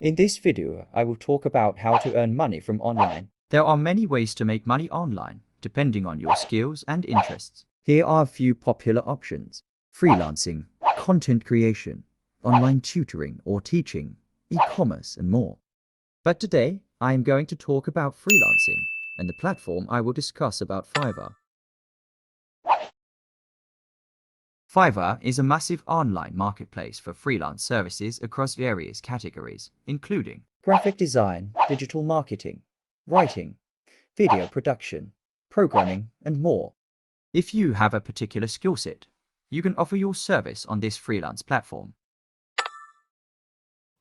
In this video, I will talk about how to earn money from online. There are many ways to make money online, depending on your skills and interests. Here are a few popular options: freelancing, content creation, online tutoring or teaching, e-commerce, and more. But today, I am going to talk about freelancing, and the platform I will discuss about Fiverr. Fiverr is a massive online marketplace for freelance services across various categories, including Graphic design, digital marketing, writing, video production, programming, and more. if you have a particular skill set, you can offer your service on this freelance platform.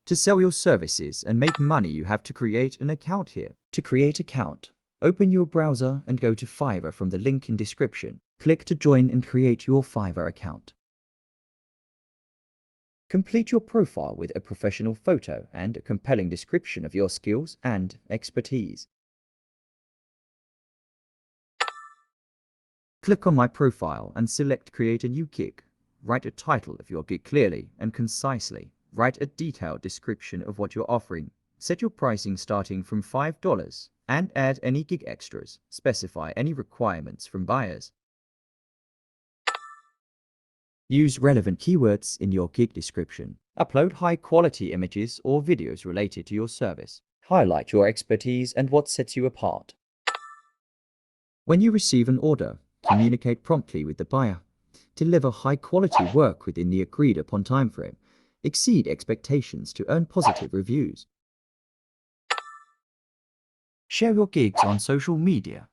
To sell your services and make money, you have to create an account here. To create account, open your browser and go to Fiverr from the link in description. Click to join and create your Fiverr account. Complete your profile with a professional photo and a compelling description of your skills and expertise. Click on My Profile and select Create a New Gig. Write a title of your gig clearly and concisely. Write a detailed description of what you're offering. Set your pricing starting from $5 and add any gig extras. Specify any requirements from buyers. Use relevant keywords in your gig description. Upload high-quality images or videos related to your service. Highlight your expertise and what sets you apart. When you receive an order, communicate promptly with the buyer. Deliver high-quality work within the agreed-upon timeframe. Exceed expectations to earn positive reviews. Share your gigs on social media.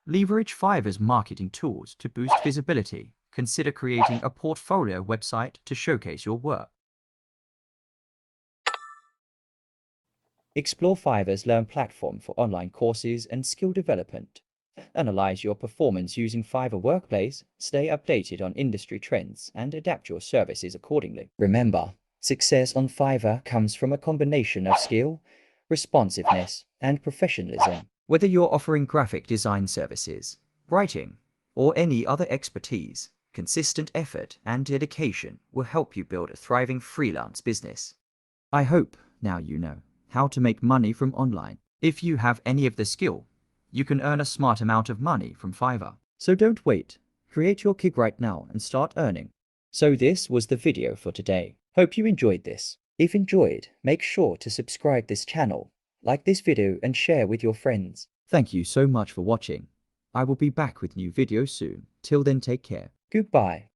Leverage Fiverr's marketing tools to boost visibility. Consider creating a portfolio website to showcase your work. Explore Fiverr's Learn platform for online courses and skill development. Analyze your performance using Fiverr Workplace, stay updated on industry trends, and adapt your services accordingly. Remember, success on Fiverr comes from a combination of skill, responsiveness, and professionalism. Whether you're offering graphic design services, writing, or any other expertise, consistent effort and dedication will help you build a thriving freelance business. I hope now you know how to make money from online. If you have any of the skill, you can earn a smart amount of money from Fiverr. So don't wait. Create your gig right now and start earning. So this was the video for today. Hope you enjoyed this. If enjoyed, make sure to subscribe this channel, like this video and share with your friends. Thank you so much for watching. I will be back with new videos soon. Till then, take care. Goodbye.